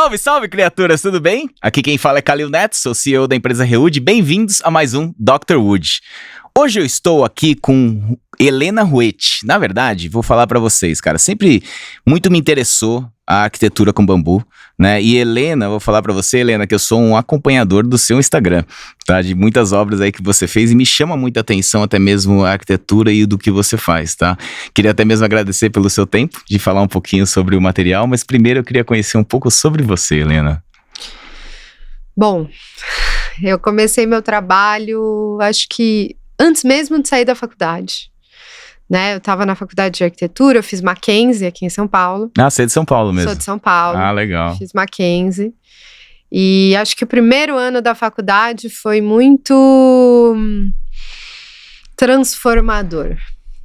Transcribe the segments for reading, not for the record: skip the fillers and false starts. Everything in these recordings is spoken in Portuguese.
Salve, salve, criaturas, tudo bem? Aqui quem fala é Kalil Neto, sou CEO da empresa Rewood. Bem-vindos a mais um Dr. Wood. Hoje eu estou aqui com Helena Ruete. Na verdade, vou falar pra vocês, cara, sempre muito me interessou a arquitetura com bambu, né? E Helena, vou falar pra você, Helena, que eu sou um acompanhador do seu Instagram, tá? De muitas obras aí que você fez e me chama muita atenção até mesmo a arquitetura e do que você faz, tá? Queria até mesmo agradecer pelo seu tempo de falar um pouquinho sobre o material, mas primeiro eu queria conhecer um pouco sobre você, Helena. Bom, eu comecei meu trabalho, acho que antes mesmo de sair da faculdade, né? Eu estava na faculdade de arquitetura, eu fiz Mackenzie aqui em São Paulo. Ah, você é de São Paulo mesmo? Sou de São Paulo. Ah, legal. Fiz Mackenzie. E acho que o primeiro ano da faculdade foi muito transformador.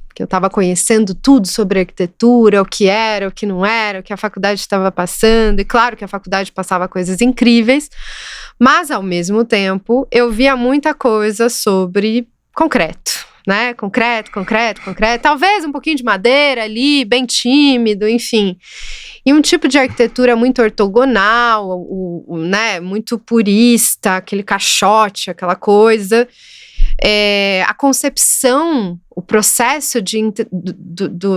Porque eu estava conhecendo tudo sobre arquitetura, o que era, o que não era, o que a faculdade estava passando. E claro que a faculdade passava coisas incríveis, mas ao mesmo tempo eu via muita coisa sobre concreto, né? Concreto. Talvez um pouquinho de madeira ali, bem tímido, enfim. E um tipo de arquitetura muito ortogonal, né? Muito purista, aquele caixote, aquela coisa. A concepção, o processo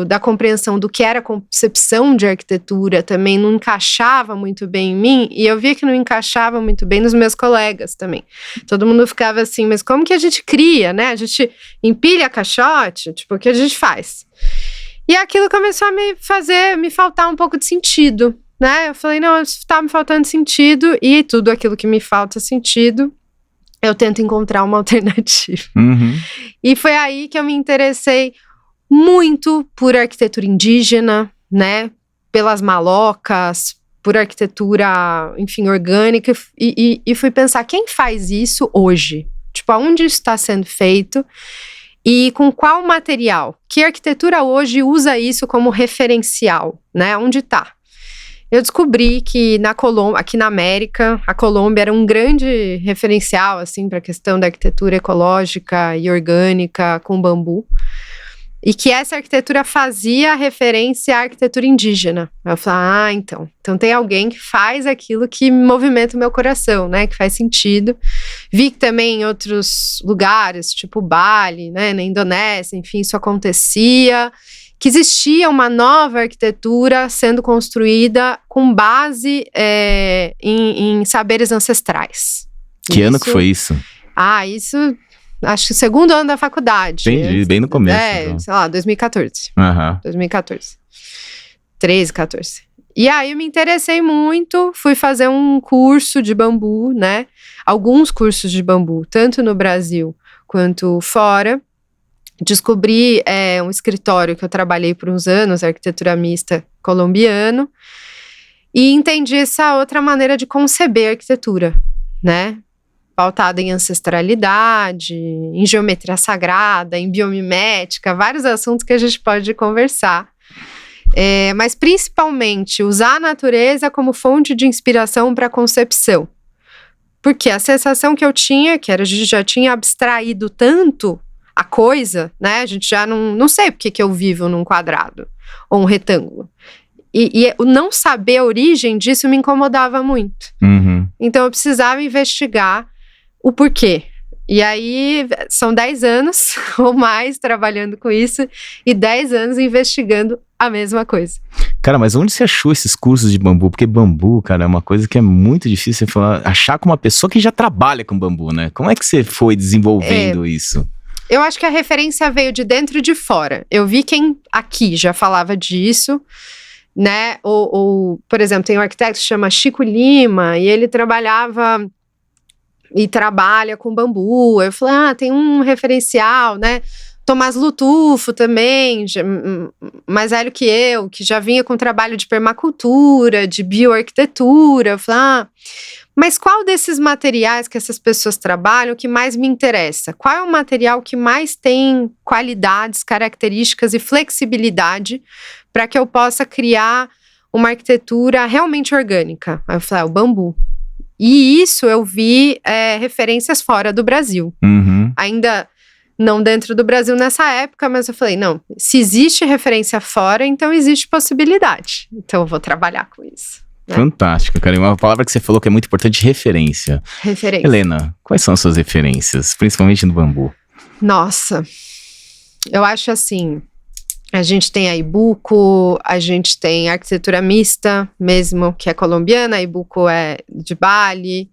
da compreensão do que era a concepção de arquitetura também não encaixava muito bem em mim, e eu via que não encaixava muito bem nos meus colegas também. Todo mundo ficava assim, mas como que a gente cria, né? A gente empilha caixote, tipo, o que a gente faz? E aquilo começou a me faltar um pouco de sentido, né? Eu falei, não, tá me faltando sentido, e tudo aquilo que me falta sentido, eu tento encontrar uma alternativa. Uhum. E foi aí que eu me interessei muito por arquitetura indígena, né? Pelas malocas, por arquitetura, enfim, orgânica. E fui pensar, quem faz isso hoje? Tipo, aonde isso está sendo feito? E com qual material? Que arquitetura hoje usa isso como referencial, né? Onde está? Eu descobri que aqui na América, a Colômbia era um grande referencial, assim, para a questão da arquitetura ecológica e orgânica com bambu. E que essa arquitetura fazia referência à arquitetura indígena. Eu falei, então tem alguém que faz aquilo que movimenta o meu coração, né? Que faz sentido. Vi que também em outros lugares, tipo Bali, né? Na Indonésia, enfim, isso acontecia. Que existia uma nova arquitetura sendo construída com base em saberes ancestrais. Que ano que foi isso? Isso, acho que o segundo ano da faculdade. Entendi, bem no começo. Então. Sei lá, 2014. Uhum. 2014. 13, 14. E aí eu me interessei muito, fui fazer um curso de bambu, né? Alguns cursos de bambu, tanto no Brasil quanto fora. Descobri um escritório que eu trabalhei por uns anos, arquitetura mista colombiano, e entendi essa outra maneira de conceber a arquitetura, né? Pautada em ancestralidade, em geometria sagrada, em biomimética, vários assuntos que a gente pode conversar. Mas principalmente usar a natureza como fonte de inspiração para a concepção. Porque a sensação que eu tinha, que era a gente já tinha abstraído tanto a coisa, né? A gente já não sei porque que eu vivo num quadrado ou um retângulo. E o não saber a origem disso me incomodava muito. Uhum. Então eu precisava investigar o porquê. E aí são 10 anos ou mais trabalhando com isso e 10 anos investigando a mesma coisa. Cara, mas onde você achou esses cursos de bambu? Porque bambu, cara, é uma coisa que é muito difícil você achar com uma pessoa que já trabalha com bambu, né? Como é que você foi desenvolvendo isso? Eu acho que a referência veio de dentro e de fora. Eu vi quem aqui já falava disso, né? Ou por exemplo, tem um arquiteto que se chama Chico Lima, e ele trabalhava e trabalha com bambu. Eu falei, tem um referencial, né? Tomás Lutufo também, mais velho que eu, que já vinha com trabalho de permacultura, de bioarquitetura. Eu falei, mas qual desses materiais que essas pessoas trabalham que mais me interessa? Qual é o material que mais tem qualidades, características e flexibilidade para que eu possa criar uma arquitetura realmente orgânica? Aí eu falei, o bambu. E isso eu vi referências fora do Brasil. Uhum. Ainda não dentro do Brasil nessa época, mas eu falei, não, se existe referência fora, então existe possibilidade. Então eu vou trabalhar com isso. né? Fantástico, cara. E uma palavra que você falou que é muito importante, referência. Referência. Helena, quais são as suas referências, principalmente no bambu? Nossa, eu acho assim, a gente tem a Ibuco, a gente tem a arquitetura mista mesmo, que é colombiana, a Ibuco é de Bali.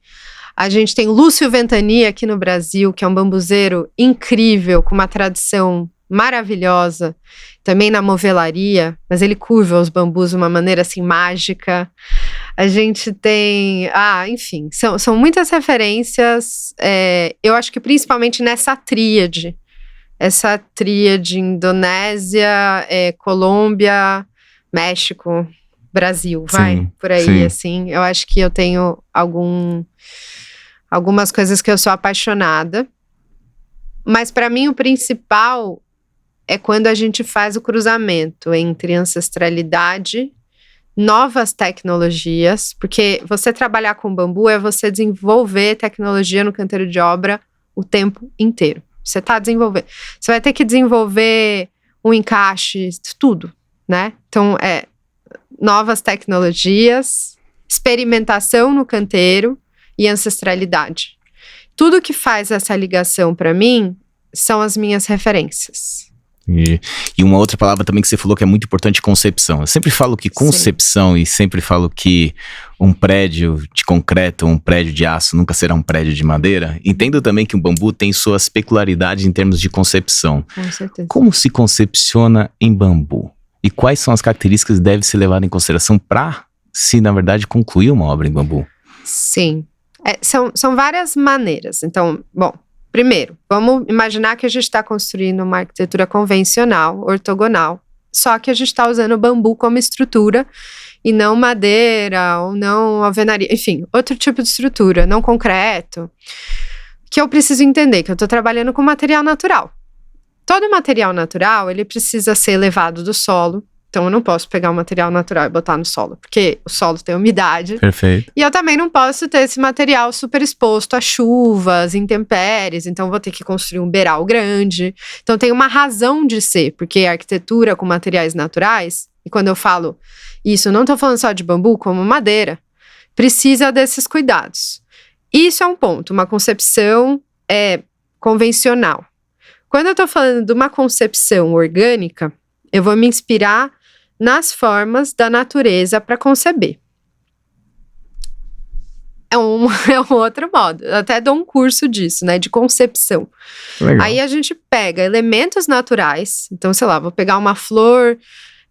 A gente tem o Lúcio Ventania aqui no Brasil, que é um bambuzeiro incrível, com uma tradição maravilhosa, também na movelaria, mas ele curva os bambus de uma maneira assim mágica. A gente tem, enfim, são muitas referências, eu acho que principalmente nessa tríade, essa tríade Indonésia, Colômbia, México, Brasil, Sim, por aí, sim. assim, eu acho que eu tenho algumas coisas que eu sou apaixonada, mas para mim o principal é quando a gente faz o cruzamento entre ancestralidade, novas tecnologias, porque você trabalhar com bambu é você desenvolver tecnologia no canteiro de obra o tempo inteiro. Você está desenvolvendo. Você vai ter que desenvolver um encaixe, tudo, né? Então, novas tecnologias, experimentação no canteiro e ancestralidade. Tudo que faz essa ligação para mim são as minhas referências. E uma outra palavra também que você falou que é muito importante, concepção. Eu sempre falo que concepção, e sempre falo que um prédio de concreto, um prédio de aço nunca será um prédio de madeira. Entendo também que o bambu tem suas peculiaridades em termos de concepção. Com certeza. Como se concepciona em bambu? E quais são as características que devem ser levadas em consideração para, se na verdade, concluir uma obra em bambu? Sim. São várias maneiras. Então, bom, primeiro, vamos imaginar que a gente está construindo uma arquitetura convencional, ortogonal, só que a gente está usando o bambu como estrutura e não madeira ou não alvenaria, enfim, outro tipo de estrutura, não concreto, que eu preciso entender que eu estou trabalhando com material natural. Todo material natural, ele precisa ser elevado do solo. Então, eu não posso pegar um material natural e botar no solo, porque o solo tem umidade. Perfeito. E eu também não posso ter esse material super exposto a chuvas, intempéries. Então, vou ter que construir um beiral grande. Então, tem uma razão de ser, porque a arquitetura com materiais naturais, e quando eu falo isso, eu não estou falando só de bambu, como madeira, precisa desses cuidados. Isso é um ponto, uma concepção convencional. Quando eu estou falando de uma concepção orgânica, eu vou me inspirar nas formas da natureza para conceber. É um outro modo. Eu até dou um curso disso, né? De concepção. Legal. Aí a gente pega elementos naturais. Então, sei lá, vou pegar uma flor,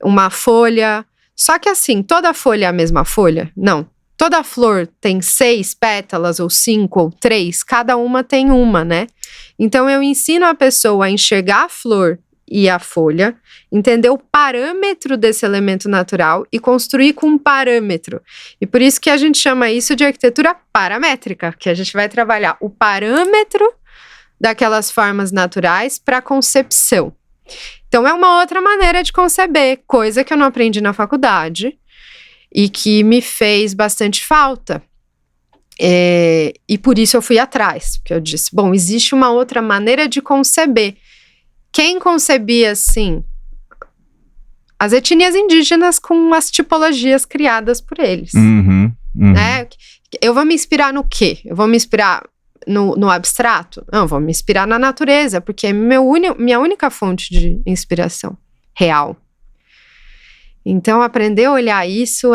uma folha. Só que assim, toda folha é a mesma folha? Não. Toda flor tem 6 pétalas, ou 5, ou 3. Cada uma tem uma, né? Então, eu ensino a pessoa a enxergar a flor e a folha, entender o parâmetro desse elemento natural e construir com um parâmetro. E por isso que a gente chama isso de arquitetura paramétrica, que a gente vai trabalhar o parâmetro daquelas formas naturais para concepção. Então, é uma outra maneira de conceber, coisa que eu não aprendi na faculdade e que me fez bastante falta. E por isso eu fui atrás, porque eu disse, bom, existe uma outra maneira de conceber. Quem concebia, assim, as etnias indígenas com as tipologias criadas por eles. Né? Eu vou me inspirar no quê? Eu vou me inspirar no abstrato? Não, eu vou me inspirar na natureza, porque é minha única fonte de inspiração real. Então, aprender a olhar isso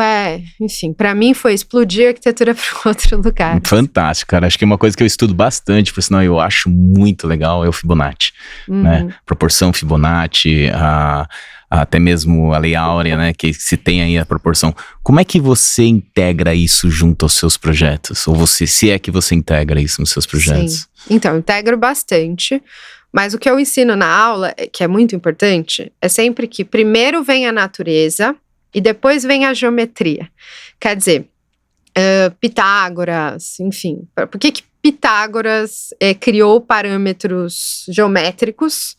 enfim, para mim foi explodir a arquitetura para outro lugar. Fantástico, cara. Acho que é uma coisa que eu estudo bastante, por sinal eu acho muito legal, é o Fibonacci, né? Proporção Fibonacci, até mesmo a Lei Áurea, né? Que se tem aí a proporção. Como é que você integra isso junto aos seus projetos? Ou se é que você integra isso nos seus projetos? Sim. Então, eu integro bastante. Mas o que eu ensino na aula, que é muito importante, é sempre que primeiro vem a natureza e depois vem a geometria. Quer dizer, Pitágoras, enfim. Por que Pitágoras criou parâmetros geométricos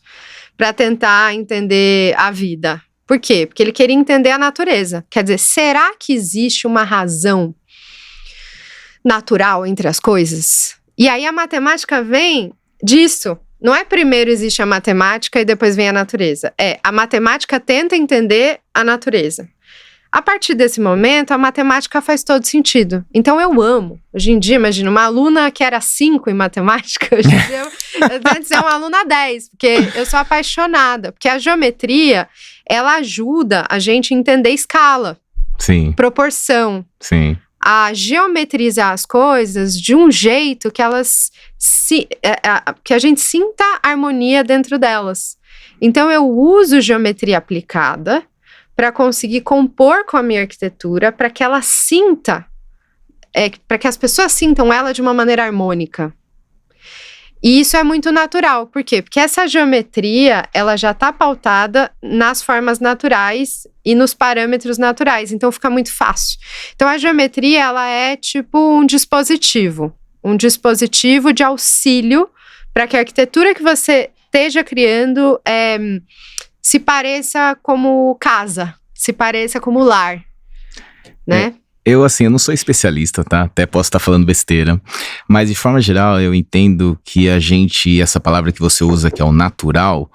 para tentar entender a vida? Por quê? Porque ele queria entender a natureza. Quer dizer, será que existe uma razão natural entre as coisas? E aí a matemática vem disso. Não é primeiro existe a matemática e depois vem a natureza. A matemática tenta entender a natureza. A partir desse momento, a matemática faz todo sentido. Então, eu amo. Hoje em dia, imagina, uma aluna que era 5 em matemática, hoje em dia eu tento ser uma aluna 10, porque eu sou apaixonada. Porque a geometria, ela ajuda a gente a entender escala, Sim. proporção. Sim. A geometrizar as coisas de um jeito que que a gente sinta harmonia dentro delas. Então, eu uso geometria aplicada para conseguir compor com a minha arquitetura, para que ela sinta, para que as pessoas sintam ela de uma maneira harmônica. E isso é muito natural. Por quê? Porque essa geometria, ela já está pautada nas formas naturais e nos parâmetros naturais. Então, fica muito fácil. Então, a geometria, ela é tipo um dispositivo de auxílio para que a arquitetura que você esteja criando se pareça como casa, se pareça como lar, né? Eu não sou especialista, tá? Até posso estar falando besteira. Mas, de forma geral, eu entendo que essa palavra que você usa, que é o natural,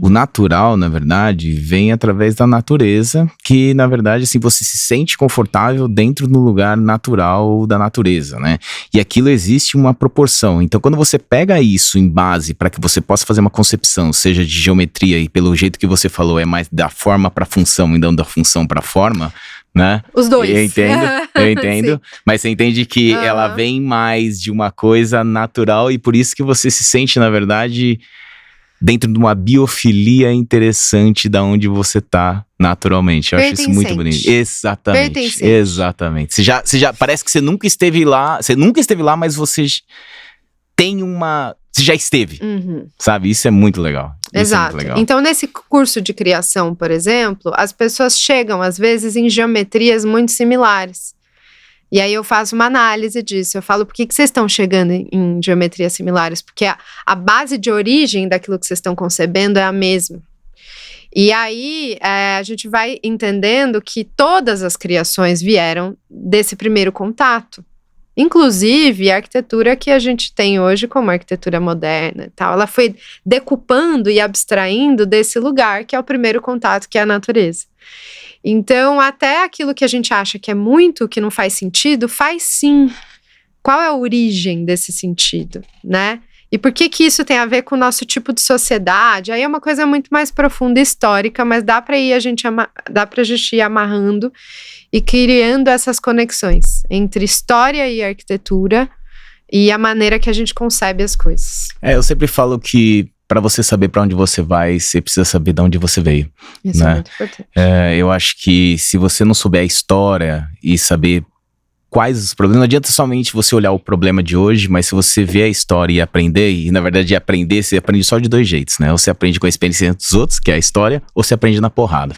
o natural, na verdade, vem através da natureza, que, na verdade, assim, você se sente confortável dentro do lugar natural da natureza, né? E aquilo existe uma proporção. Então, quando você pega isso em base para que você possa fazer uma concepção, seja de geometria, e pelo jeito que você falou, é mais da forma para a função e não da função para a forma, né? Os dois. Eu entendo. Mas você entende que ela vem mais de uma coisa natural e por isso que você se sente, na verdade, dentro de uma biofilia interessante da onde você tá naturalmente. Eu acho isso muito bonito. Exatamente. Exatamente. Você já parece que você nunca esteve lá, mas você tem uma... Você já esteve, sabe? Isso é muito legal. Exato. Então, nesse curso de criação, por exemplo, as pessoas chegam, às vezes, em geometrias muito similares. E aí eu faço uma análise disso. Eu falo, por que vocês estão chegando em geometrias similares? Porque a base de origem daquilo que vocês estão concebendo é a mesma. E aí, a gente vai entendendo que todas as criações vieram desse primeiro contato. Inclusive, a arquitetura que a gente tem hoje como arquitetura moderna e tal, ela foi decupando e abstraindo desse lugar que é o primeiro contato, que é a natureza. Então, até aquilo que a gente acha que é muito, que não faz sentido, faz sim. Qual é a origem desse sentido, né? E por que isso tem a ver com o nosso tipo de sociedade? Aí é uma coisa muito mais profunda e histórica, mas dá pra gente ir amarrando e criando essas conexões entre história e arquitetura e a maneira que a gente concebe as coisas. Eu sempre falo que para você saber para onde você vai, você precisa saber de onde você veio. Isso, né? É muito importante. Eu acho que se você não souber a história e saber quais os problemas, não adianta somente você olhar o problema de hoje, mas se você ver a história e aprender, e na verdade aprender, você aprende só de 2 jeitos, né? Ou você aprende com a experiência dos outros, que é a história, ou você aprende na porrada.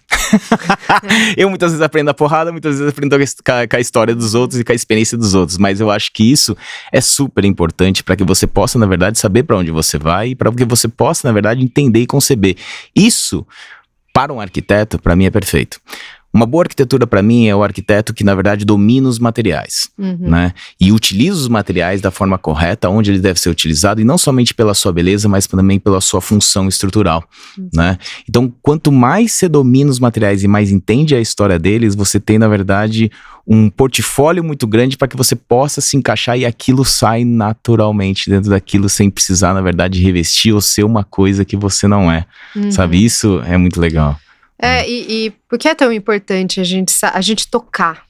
Eu muitas vezes aprendo na porrada, muitas vezes aprendo com a história dos outros e com a experiência dos outros, mas eu acho que isso é super importante para que você possa, na verdade, saber para onde você vai e para que você possa, na verdade, entender e conceber. Isso, para um arquiteto, para mim é perfeito. Uma boa arquitetura, para mim, é o arquiteto que, na verdade, domina os materiais, né? E utiliza os materiais da forma correta, onde ele deve ser utilizado, e não somente pela sua beleza, mas também pela sua função estrutural, né? Então, quanto mais você domina os materiais e mais entende a história deles, você tem, na verdade, um portfólio muito grande para que você possa se encaixar e aquilo sai naturalmente dentro daquilo, sem precisar, na verdade, revestir ou ser uma coisa que você não é, sabe? Isso é muito legal. E por que é tão importante a gente tocar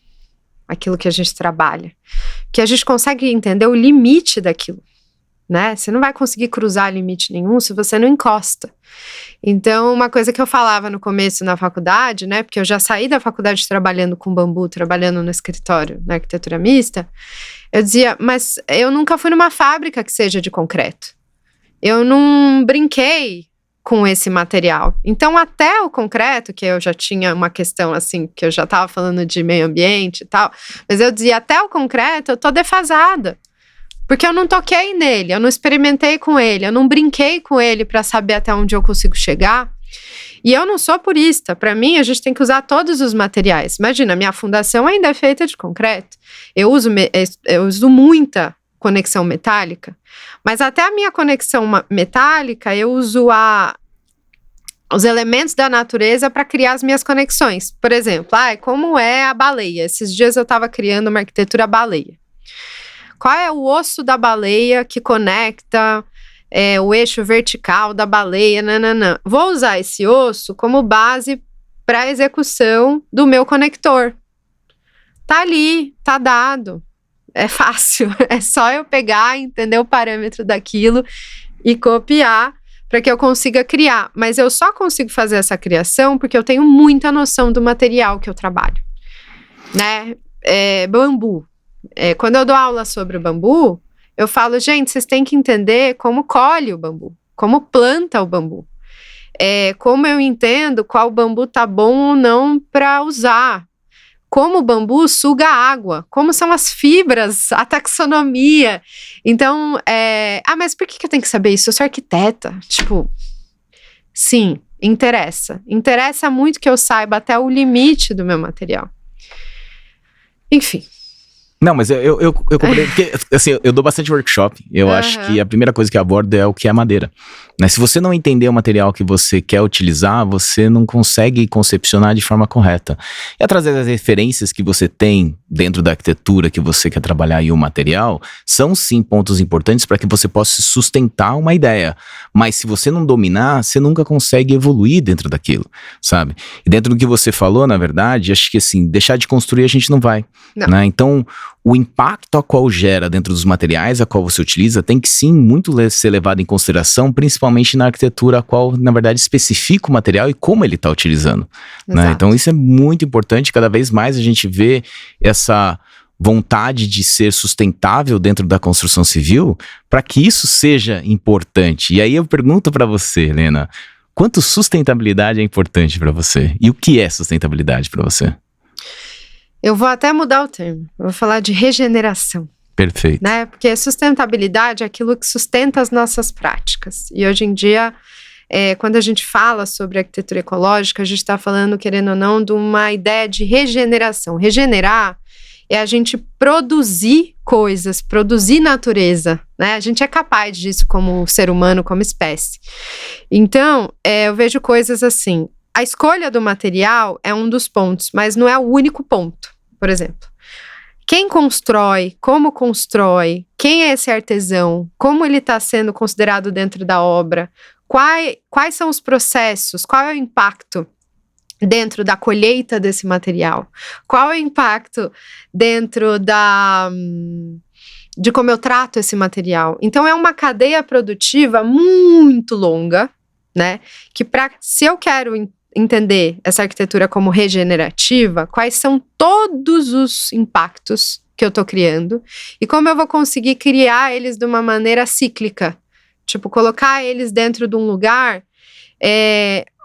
aquilo que a gente trabalha? Que a gente consegue entender o limite daquilo, né? Você não vai conseguir cruzar limite nenhum se você não encosta. Então, uma coisa que eu falava no começo na faculdade, né? Porque eu já saí da faculdade trabalhando com bambu, trabalhando no escritório, na arquitetura mista. Eu dizia, mas eu nunca fui numa fábrica que seja de concreto. Eu não brinquei com esse material. Então, até o concreto, que eu já tinha uma questão assim, que eu já estava falando de meio ambiente e tal, mas eu dizia, até o concreto eu tô defasada, porque eu não toquei nele, eu não experimentei com ele, eu não brinquei com ele para saber até onde eu consigo chegar. E eu não sou purista, para mim a gente tem que usar todos os materiais. Imagina, minha fundação ainda é feita de concreto, eu uso muita conexão metálica, mas até a minha conexão metálica eu uso os elementos da natureza para criar as minhas conexões. Por exemplo, como é a baleia? Esses dias eu estava criando uma arquitetura baleia. Qual é o osso da baleia que conecta o eixo vertical da baleia? Nananã. Vou usar esse osso como base para a execução do meu conector. Tá ali, tá dado. É fácil. É só eu pegar, entender o parâmetro daquilo e copiar para que eu consiga criar. Mas eu só consigo fazer essa criação porque eu tenho muita noção do material que eu trabalho. Né? Bambu. Quando eu dou aula sobre o bambu, eu falo, gente, vocês têm que entender como colhe o bambu, como planta o bambu. Como eu entendo qual bambu tá bom ou não para usar. Como o bambu suga água, como são as fibras, a taxonomia. Então, mas por que eu tenho que saber isso? Eu sou arquiteta. Tipo, sim, interessa. Interessa muito que eu saiba até o limite do meu material. Enfim. Não, mas eu compreendo, porque assim, eu dou bastante workshop, eu acho que a primeira coisa que eu abordo é o que é madeira, né? Se você não entender o material que você quer utilizar, você não consegue concepcionar de forma correta. E através das referências que você tem dentro da arquitetura que você quer trabalhar e o material, são sim pontos importantes para que você possa sustentar uma ideia, mas se você não dominar, você nunca consegue evoluir dentro daquilo, sabe? E dentro do que você falou, na verdade, acho que assim, deixar de construir a gente não vai, né? Então, o impacto a qual gera dentro dos materiais a qual você utiliza tem que sim muito ser levado em consideração, principalmente na arquitetura a qual, na verdade, especifica o material e como ele está utilizando, né? Então isso é muito importante, cada vez mais a gente vê essa vontade de ser sustentável dentro da construção civil para que isso seja importante. E aí eu pergunto para você, Helena, quanto sustentabilidade é importante para você? E o que é sustentabilidade para você? Eu vou até mudar o termo. Eu vou falar de regeneração. Perfeito. Né? Porque sustentabilidade é aquilo que sustenta as nossas práticas. E hoje em dia, quando a gente fala sobre arquitetura ecológica, a gente está falando, querendo ou não, de uma ideia de regeneração. Regenerar é a gente produzir coisas, produzir natureza, né? A gente é capaz disso como ser humano, como espécie. Então, eu vejo coisas assim. A escolha do material é um dos pontos, mas não é o único ponto. Por exemplo, quem constrói, como constrói, quem é esse artesão, como ele está sendo considerado dentro da obra, quais são os processos, qual é o impacto dentro da colheita desse material, qual é o impacto dentro de como eu trato esse material. Então é uma cadeia produtiva muito longa, né? Que se eu quero entender essa arquitetura como regenerativa, quais são todos os impactos que eu estou criando e como eu vou conseguir criar eles de uma maneira cíclica. Tipo, colocar eles dentro de um lugar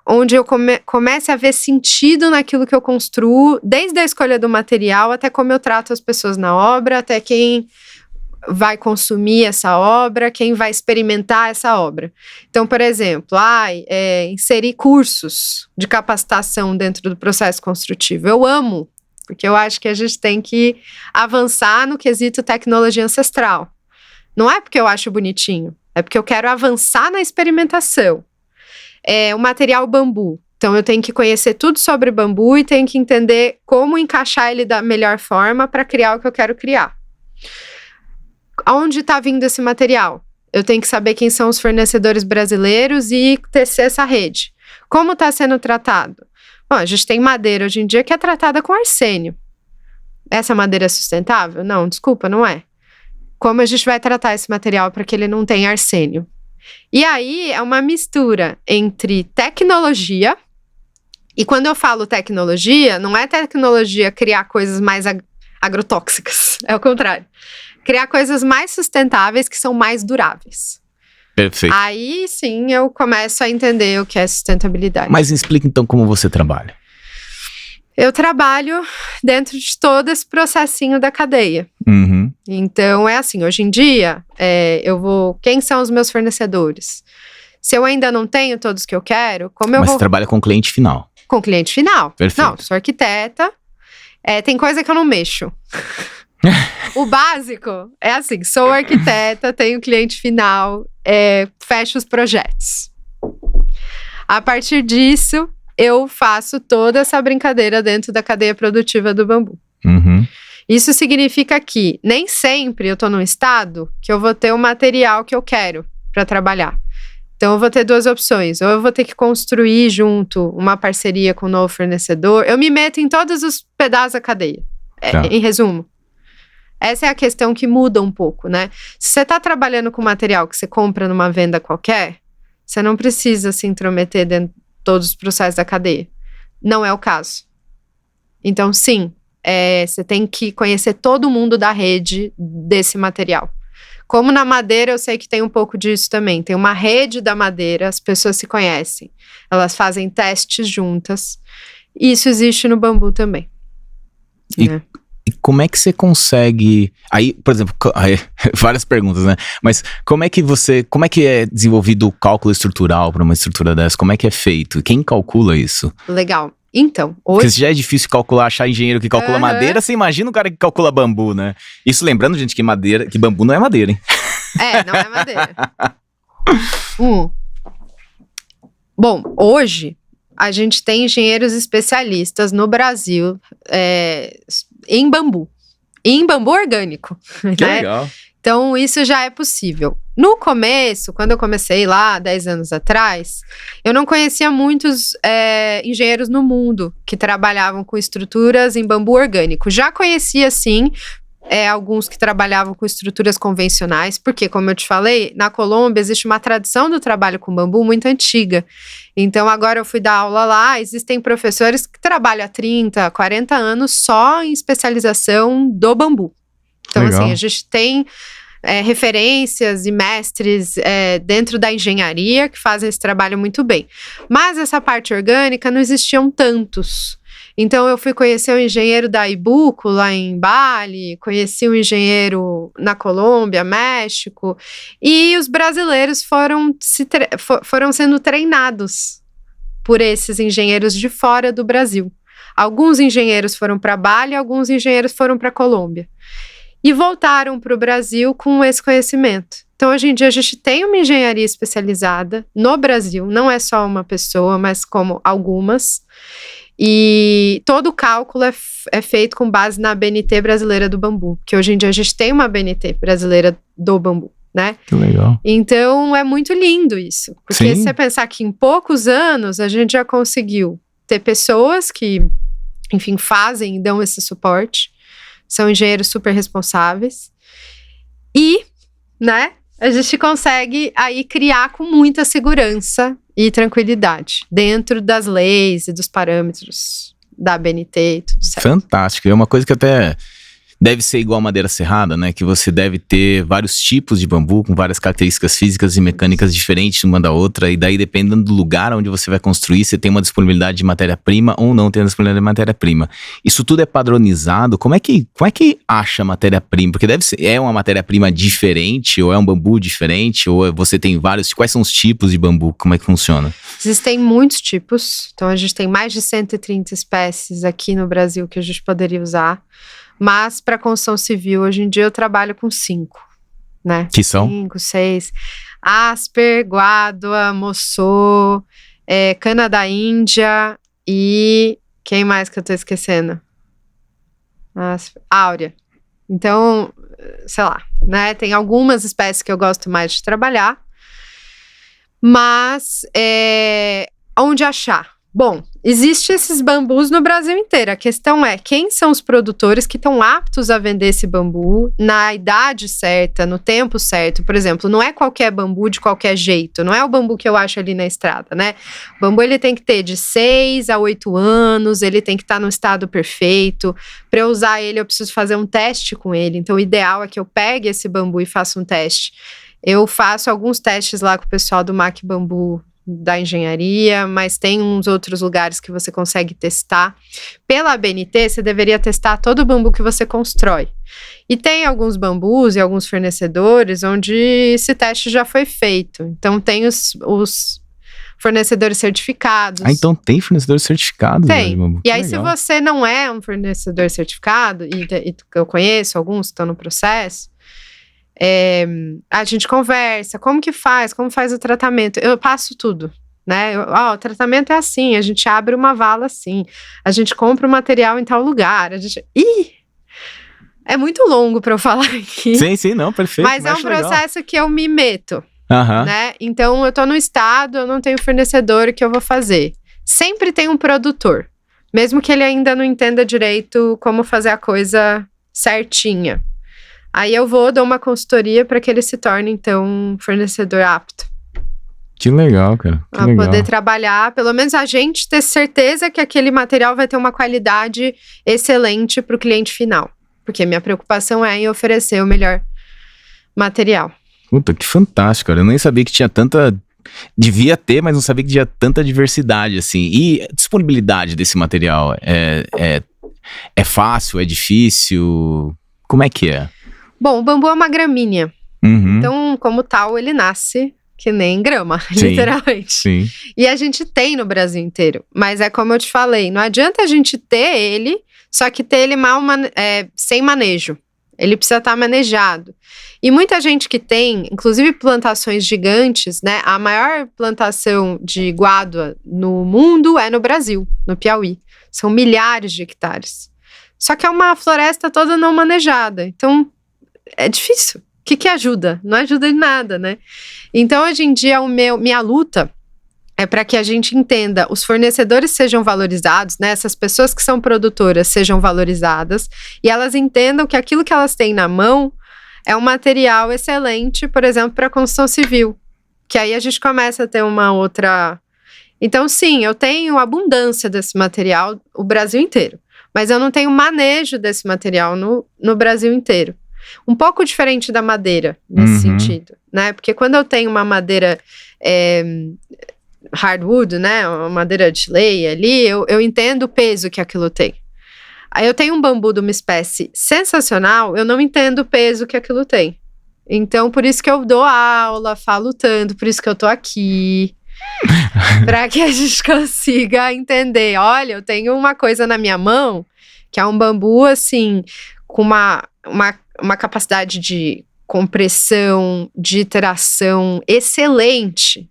onde eu comece a ver sentido naquilo que eu construo, desde a escolha do material até como eu trato as pessoas na obra, até quem vai consumir essa obra, quem vai experimentar essa obra. Então, por exemplo, inserir cursos de capacitação dentro do processo construtivo. Eu amo, porque eu acho que a gente tem que avançar no quesito tecnologia ancestral. Não é porque eu acho bonitinho, é porque eu quero avançar na experimentação. O material bambu. Então, eu tenho que conhecer tudo sobre bambu e tenho que entender como encaixar ele da melhor forma para criar o que eu quero criar. Aonde está vindo esse material? Eu tenho que saber quem são os fornecedores brasileiros e tecer essa rede. Como está sendo tratado? Bom, a gente tem madeira hoje em dia que é tratada com arsênio. Essa madeira é sustentável? Não, desculpa, não é. Como a gente vai tratar esse material para que ele não tenha arsênio? E aí é uma mistura entre tecnologia, e quando eu falo tecnologia, não é tecnologia criar coisas mais agrotóxicas, é o contrário. Criar coisas mais sustentáveis que são mais duráveis. Perfeito. Aí sim eu começo a entender o que é sustentabilidade. Mas me explica então como você trabalha. Eu trabalho dentro de todo esse processinho da cadeia. Uhum. Então é assim, hoje em dia quem são os meus fornecedores? Se eu ainda não tenho todos que eu quero, Mas você trabalha com cliente final. Com cliente final. Perfeito. Não, sou arquiteta, tem coisa que eu não mexo. O básico é assim, sou arquiteta, tenho cliente final, fecho os projetos. A partir disso, eu faço toda essa brincadeira dentro da cadeia produtiva do bambu. Uhum. Isso significa que nem sempre eu estou num estado que eu vou ter o material que eu quero para trabalhar. Então, eu vou ter duas opções. Ou eu vou ter que construir junto uma parceria com um novo fornecedor. Eu me meto em todos os pedaços da cadeia. Tá. Em resumo. Essa é a questão que muda um pouco, né? Se você está trabalhando com material que você compra numa venda qualquer, você não precisa se intrometer dentro de todos os processos da cadeia. Não é o caso. Então, sim, você tem que conhecer todo mundo da rede desse material. Como na madeira, eu sei que tem um pouco disso também. Tem uma rede da madeira, as pessoas se conhecem. Elas fazem testes juntas. Isso existe no bambu também. E como é que você consegue... Aí, por exemplo, várias perguntas, né? Mas como é que é desenvolvido o cálculo estrutural para uma estrutura dessa? Como é que é feito? Quem calcula isso? Legal. Então, hoje... Porque se já é difícil calcular, achar engenheiro que calcula madeira, você imagina o cara que calcula bambu, né? Isso lembrando, gente, que bambu não é madeira, hein? Não é madeira. Bom, hoje a gente tem engenheiros especialistas no Brasil em bambu orgânico. Que né? legal. Então, isso já é possível. No começo, quando eu comecei lá, 10 anos atrás, eu não conhecia muitos engenheiros no mundo que trabalhavam com estruturas em bambu orgânico. Já conhecia, sim, alguns que trabalhavam com estruturas convencionais, porque, como eu te falei, na Colômbia existe uma tradição do trabalho com bambu muito antiga. Então, agora eu fui dar aula lá, existem professores que trabalham há 30, 40 anos só em especialização do bambu. Então, legal. assim, a gente tem referências e mestres dentro da engenharia que fazem esse trabalho muito bem. Mas essa parte orgânica não existiam tantos. Então, eu fui conhecer o engenheiro da Ibuco, lá em Bali, conheci um engenheiro na Colômbia, México, e os brasileiros foram sendo treinados por esses engenheiros de fora do Brasil. Alguns engenheiros foram para Bali, alguns engenheiros foram para Colômbia. E voltaram para o Brasil com esse conhecimento. Então, hoje em dia, a gente tem uma engenharia especializada no Brasil, não é só uma pessoa, mas como algumas. E todo o cálculo é feito com base na ABNT brasileira do bambu, que hoje em dia a gente tem uma ABNT brasileira do bambu, né? Que legal. Então, é muito lindo isso. Porque se você pensar que em poucos anos a gente já conseguiu ter pessoas que, enfim, fazem e dão esse suporte. São engenheiros super responsáveis. E, né, a gente consegue aí criar com muita segurança e tranquilidade dentro das leis e dos parâmetros da ABNT e tudo certo. Fantástico. É uma coisa que até deve ser igual a madeira serrada, né? Que você deve ter vários tipos de bambu com várias características físicas e mecânicas diferentes uma da outra. E daí, dependendo do lugar onde você vai construir, você tem uma disponibilidade de matéria-prima ou não tem a disponibilidade de matéria-prima. Isso tudo é padronizado. Como é que acha matéria-prima? Porque é uma matéria-prima diferente, ou é um bambu diferente, ou você tem vários. Quais são os tipos de bambu? Como é que funciona? Existem muitos tipos. Então, a gente tem mais de 130 espécies aqui no Brasil que a gente poderia usar. Mas para construção civil, hoje em dia eu trabalho com 5, né? Que são? 5, 6. Asper, Guádua, Mossô, Cana da Índia e... Quem mais que eu tô esquecendo? Asper, Áurea. Então, sei lá, né? Tem algumas espécies que eu gosto mais de trabalhar. Mas, onde achar? Bom, existem esses bambus no Brasil inteiro. A questão é, quem são os produtores que estão aptos a vender esse bambu na idade certa, no tempo certo? Por exemplo, não é qualquer bambu de qualquer jeito. Não é o bambu que eu acho ali na estrada, né? O bambu, ele tem que ter de 6 a 8 anos, ele tem que estar no estado perfeito. Para eu usar ele, eu preciso fazer um teste com ele. Então, o ideal é que eu pegue esse bambu e faça um teste. Eu faço alguns testes lá com o pessoal do MAC Bambu da engenharia, mas tem uns outros lugares que você consegue testar. Pela ABNT, você deveria testar todo o bambu que você constrói. E tem alguns bambus e alguns fornecedores onde esse teste já foi feito. Então, tem os fornecedores certificados. Ah, então tem fornecedores certificados? Tem. De bambu. E aí, legal. se você não é um fornecedor certificado, e eu conheço alguns que estão no processo, a gente conversa, como que faz, como faz o tratamento, eu passo tudo. né? O tratamento é assim, a gente abre uma vala assim, a gente compra o material em tal lugar, é muito longo para eu falar aqui. Sim, não, perfeito. Mas é um processo que eu me meto, né? Então, eu tô no estado, eu não tenho fornecedor, o que eu vou fazer? Sempre tem um produtor, mesmo que ele ainda não entenda direito como fazer a coisa certinha. Aí eu dou uma consultoria para que ele se torne, então, um fornecedor apto. Que legal, cara. Que legal. Poder trabalhar, pelo menos a gente ter certeza que aquele material vai ter uma qualidade excelente para o cliente final. Porque minha preocupação é em oferecer o melhor material. Puta, que fantástico, cara. Eu nem sabia que tinha tanta... Devia ter, mas não sabia que tinha tanta diversidade, assim. E a disponibilidade desse material é fácil, é difícil? Como é que é? Bom, o bambu é uma gramínea. Então, como tal, ele nasce que nem grama, literalmente. Sim. E a gente tem no Brasil inteiro. Mas é como eu te falei, não adianta a gente ter ele, só que ter ele sem manejo. Ele precisa estar manejado. E muita gente que tem, inclusive plantações gigantes, né? A maior plantação de guádua no mundo é no Brasil, no Piauí. São milhares de hectares. Só que é uma floresta toda não manejada. Então, é difícil. O que ajuda? Não ajuda em nada, né? Então, hoje em dia, minha luta é para que a gente entenda, os fornecedores sejam valorizados, né? Essas pessoas que são produtoras sejam valorizadas e elas entendam que aquilo que elas têm na mão é um material excelente, por exemplo, para construção civil. Que aí a gente começa a ter uma outra... Então, sim, eu tenho abundância desse material, o Brasil inteiro. Mas eu não tenho manejo desse material no Brasil inteiro. Um pouco diferente da madeira, nesse sentido, né? Porque quando eu tenho uma madeira hardwood, né? Uma madeira de lei ali, eu entendo o peso que aquilo tem. Aí eu tenho um bambu de uma espécie sensacional, eu não entendo o peso que aquilo tem. Então, por isso que eu dou aula, falo tanto, por isso que eu tô aqui. Para que a gente consiga entender. Olha, eu tenho uma coisa na minha mão, que é um bambu, assim, com uma capacidade de compressão, de tração excelente.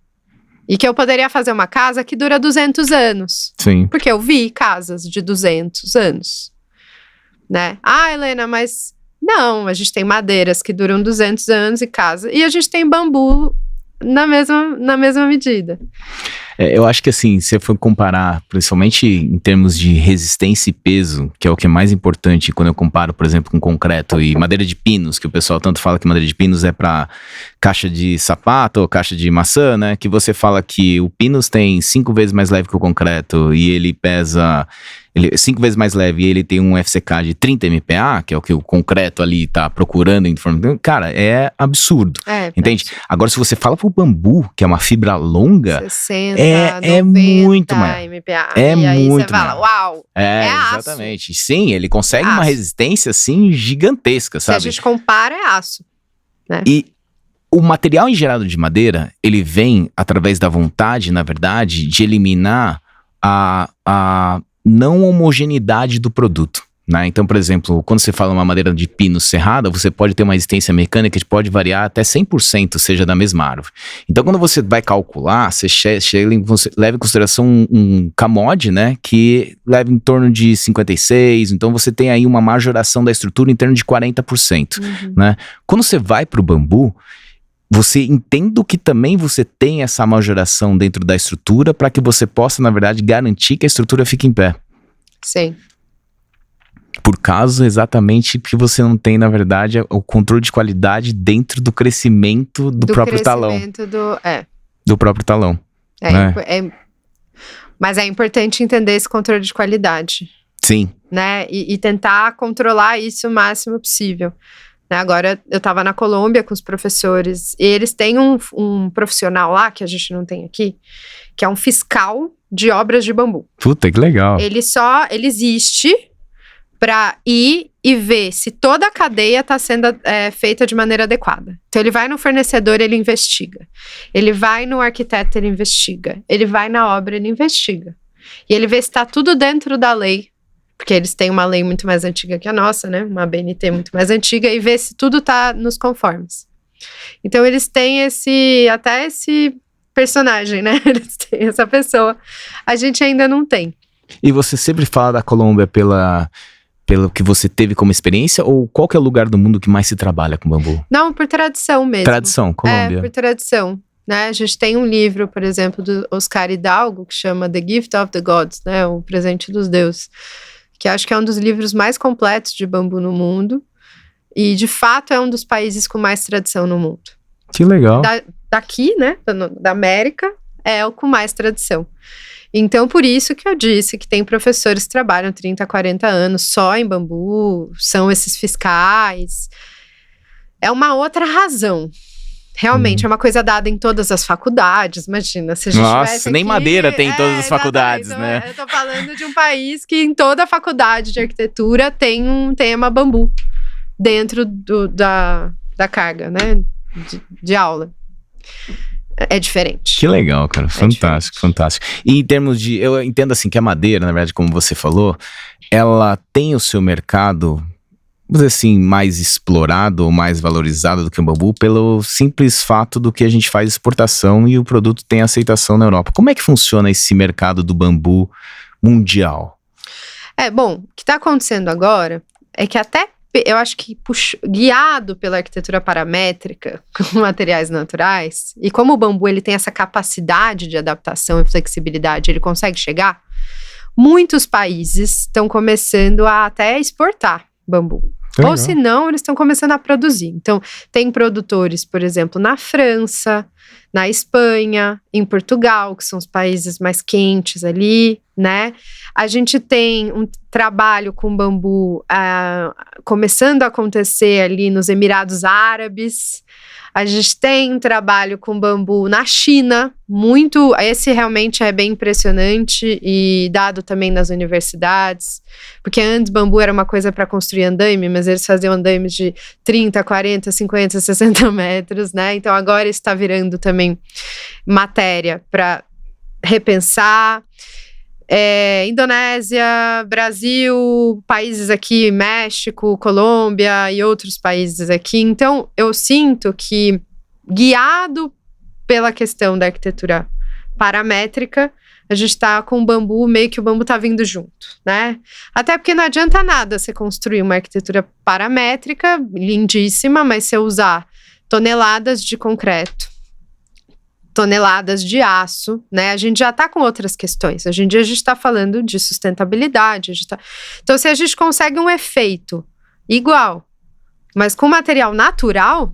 E que eu poderia fazer uma casa que dura 200 anos. Sim. Porque eu vi casas de 200 anos. Né? Ah, Helena, mas... Não, a gente tem madeiras que duram 200 anos e casa. E a gente tem bambu na mesma medida. Eu acho que assim, se você for comparar, principalmente em termos de resistência e peso, que é o que é mais importante quando eu comparo, por exemplo, com concreto e madeira de pinos, que o pessoal tanto fala que madeira de pinos é para caixa de sapato ou caixa de maçã, né? Que você fala que o pinos tem 5 vezes mais leve que o concreto e ele pesa... Ele é 5 vezes mais leve e ele tem um FCK de 30 MPa, que é o que o concreto ali tá procurando em forma... Cara, é absurdo, entende? Agora, se você fala pro bambu, que é uma fibra longa, 60, é 90 muito maior. MPa. É e aí muito você fala, maior. uau, exatamente. Aço. Sim, ele consegue uma aço. Resistência, assim, gigantesca, sabe? Se a gente compara, é aço. Né? E o material engerado de madeira, ele vem através da vontade, na verdade, de eliminar a não homogeneidade do produto, né? Então, por exemplo, quando você fala uma madeira de pino serrada, você pode ter uma resistência mecânica que pode variar até 100%, seja da mesma árvore. Então, quando você vai calcular, você leva em consideração um CAMOD, né? Que leva em torno de 56%. Então, você tem aí uma majoração da estrutura em torno de 40%, né? Quando você vai para o bambu, você entende que também você tem essa majoração dentro da estrutura para que você possa, na verdade, garantir que a estrutura fique em pé. Sim. Por causa exatamente que você não tem, na verdade, o controle de qualidade dentro do crescimento do próprio talão. Do próprio talão. Né? Mas é importante entender esse controle de qualidade. Sim. Né? E tentar controlar isso o máximo possível. Agora, eu estava na Colômbia com os professores e eles têm um profissional lá, que a gente não tem aqui, que é um fiscal de obras de bambu. Puta, que legal. Ele existe para ir e ver se toda a cadeia está sendo feita de maneira adequada. Então, ele vai no fornecedor, ele investiga. Ele vai no arquiteto, ele investiga. Ele vai na obra, ele investiga. E ele vê se está tudo dentro da lei. Porque eles têm uma lei muito mais antiga que a nossa, né? Uma BNT muito mais antiga, e vê se tudo tá nos conformes. Então, eles têm esse personagem, né? Eles têm essa pessoa. A gente ainda não tem. E você sempre fala da Colômbia pelo que você teve como experiência, ou qual que é o lugar do mundo que mais se trabalha com bambu? Não, por tradição mesmo. Tradição, Colômbia. É, por tradição. Né? A gente tem um livro, por exemplo, do Oscar Hidalgo, que chama The Gift of the Gods, né? O Presente dos Deuses, que acho que é um dos livros mais completos de bambu no mundo. E, de fato, é um dos países com mais tradição no mundo. Que legal. Daqui, né, da América, é o com mais tradição. Então, por isso que eu disse que tem professores que trabalham 30, 40 anos só em bambu, são esses fiscais. É uma outra razão. Realmente, é uma coisa dada em todas as faculdades, imagina. Se a gente Nossa, nem aqui, Madeira tem em todas as faculdades, então, né? Eu tô falando de um país que em toda a faculdade de arquitetura tem um tema bambu dentro da carga, né, de aula. É diferente. Que legal, cara. Fantástico, fantástico. E em termos de... Eu entendo assim que a madeira, na verdade, como você falou, ela tem o seu mercado, vamos dizer assim, mais explorado ou mais valorizado do que o bambu pelo simples fato do que a gente faz exportação e o produto tem aceitação na Europa. Como é que funciona esse mercado do bambu mundial? Bom, o que está acontecendo agora é que até eu acho que guiado pela arquitetura paramétrica com materiais naturais, e como o bambu ele tem essa capacidade de adaptação e flexibilidade, ele consegue chegar, muitos países estão começando a até exportar bambu. Legal. Ou se não, eles estão começando a produzir. Então, tem produtores, por exemplo, na França, na Espanha, em Portugal, que são os países mais quentes ali, né? A gente tem um trabalho com bambu começando a acontecer ali nos Emirados Árabes. A gente tem um trabalho com bambu na China, esse realmente é bem impressionante e dado também nas universidades, porque antes bambu era uma coisa para construir andaime, mas eles faziam andaimes de 30, 40, 50, 60 metros, né? Então agora está virando também matéria para repensar. Indonésia, Brasil, países aqui, México, Colômbia e outros países aqui. Então, eu sinto que, guiado pela questão da arquitetura paramétrica, a gente tá com o bambu, meio que o bambu tá vindo junto, né? Até porque não adianta nada você construir uma arquitetura paramétrica, lindíssima, mas se eu usar toneladas de concreto, toneladas de aço, né? A gente já está com outras questões. Hoje em dia a gente está falando de sustentabilidade. Então, se a gente consegue um efeito igual, mas com material natural,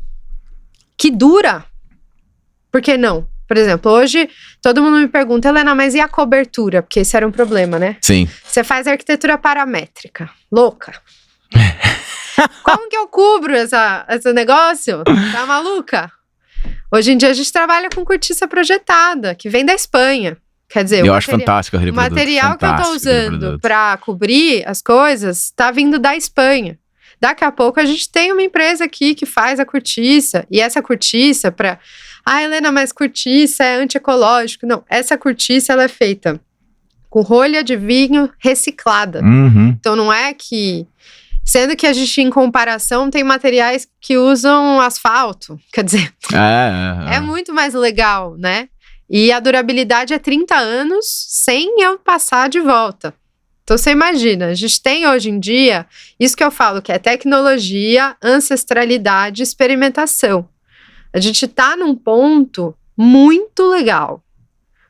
que dura, por que não? Por exemplo, hoje todo mundo me pergunta, Helena, mas e a cobertura? Porque esse era um problema, né? Sim. Você faz arquitetura paramétrica. Louca. Como que eu cubro esse negócio? Tá maluca? Hoje em dia a gente trabalha com cortiça projetada, que vem da Espanha. Quer dizer, eu acho fantástico aquele produto. O material que eu tô usando para cobrir as coisas tá vindo da Espanha. Daqui a pouco a gente tem uma empresa aqui que faz a cortiça. E essa cortiça Helena, mas cortiça é antiecológico. Não, essa cortiça ela é feita com rolha de vinho reciclada. Uhum. Então não é que... Sendo que a gente, em comparação, tem materiais que usam asfalto. Quer dizer, é muito mais legal, né? E a durabilidade é 30 anos sem eu passar de volta. Então, você imagina, a gente tem hoje em dia, isso que eu falo, que é tecnologia, ancestralidade, experimentação. A gente está num ponto muito legal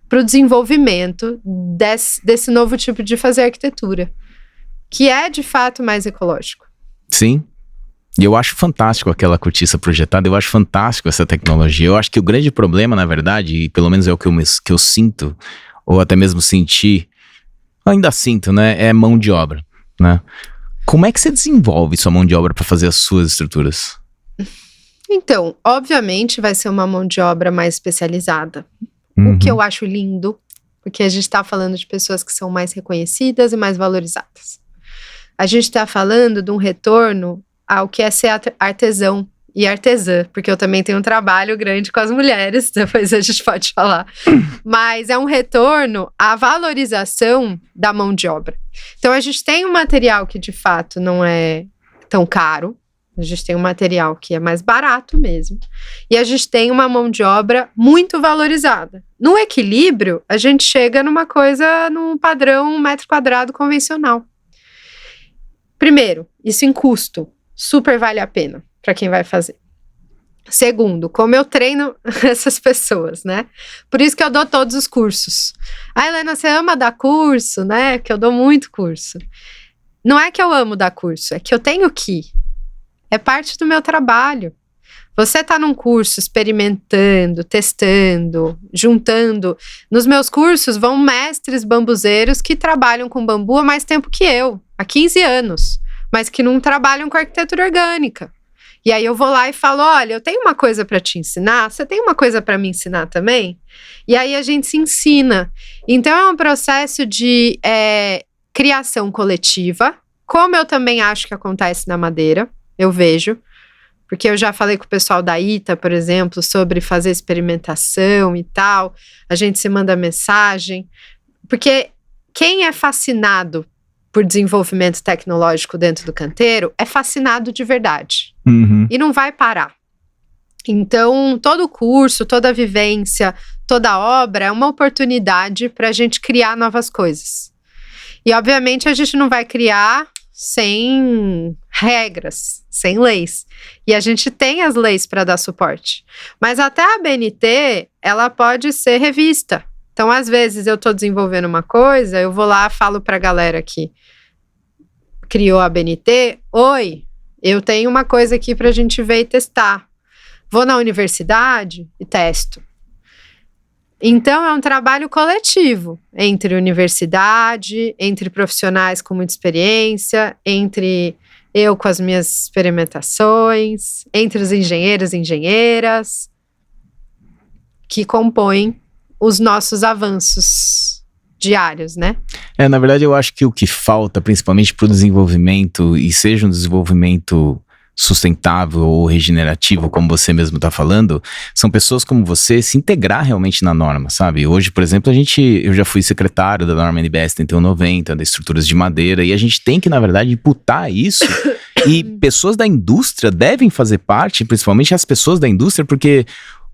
para o desenvolvimento desse novo tipo de fazer arquitetura, que é, de fato, mais ecológico. Sim. E eu acho fantástico aquela cortiça projetada, eu acho fantástico essa tecnologia. Eu acho que o grande problema, na verdade, e pelo menos é o que eu sinto, ou até mesmo senti, ainda sinto, né, é mão de obra, né? Como é que você desenvolve sua mão de obra para fazer as suas estruturas? Então, obviamente vai ser uma mão de obra mais especializada. Uhum. O que eu acho lindo, porque a gente está falando de pessoas que são mais reconhecidas e mais valorizadas. A gente está falando de um retorno ao que é ser artesão e artesã, porque eu também tenho um trabalho grande com as mulheres, depois a gente pode falar. Mas é um retorno à valorização da mão de obra. Então a gente tem um material que de fato não é tão caro, A gente tem um material que é mais barato mesmo. E a gente tem uma mão de obra muito valorizada. No equilíbrio, a gente chega num padrão metro quadrado convencional. Primeiro, isso em custo. Super vale a pena para quem vai fazer. Segundo, como eu treino essas pessoas, né? Por isso que eu dou todos os cursos. Helena, você ama dar curso, né? Que eu dou muito curso. Não é que eu amo dar curso, é que eu tenho que. É parte do meu trabalho. Você está num curso experimentando, testando, juntando. Nos meus cursos vão mestres bambuzeiros que trabalham com bambu há mais tempo que eu, há 15 anos, mas que não trabalham com arquitetura orgânica. E aí eu vou lá e falo, olha, eu tenho uma coisa para te ensinar, você tem uma coisa para me ensinar também? E aí a gente se ensina. Então é um processo de criação coletiva, como eu também acho que acontece na madeira. Eu vejo, porque eu já falei com o pessoal da ITA, por exemplo, sobre fazer experimentação e tal. A gente se manda mensagem, porque quem é fascinado por desenvolvimento tecnológico dentro do canteiro é fascinado de verdade. E não vai parar. Então, todo curso, toda vivência, toda obra é uma oportunidade para a gente criar novas coisas. E, obviamente, a gente não vai criar sem regras, sem leis. E a gente tem as leis para dar suporte. Mas até a BNT, ela pode ser revista. Então, às vezes, eu estou desenvolvendo uma coisa, eu vou lá, falo para a galera que criou a BNT, oi, eu tenho uma coisa aqui para a gente ver e testar. Vou na universidade e testo. Então, é um trabalho coletivo entre universidade, entre profissionais com muita experiência, entre eu com as minhas experimentações, entre os engenheiros e engenheiras, que compõem os nossos avanços diários, né? Na verdade, eu acho que o que falta, principalmente para o desenvolvimento, e seja um desenvolvimento sustentável ou regenerativo, como você mesmo está falando, são pessoas como você se integrar realmente na norma, sabe? Hoje, por exemplo, eu já fui secretário da norma NBS 3190, das estruturas de madeira, e a gente tem que, na verdade, imputar isso, e pessoas da indústria devem fazer parte, principalmente as pessoas da indústria, porque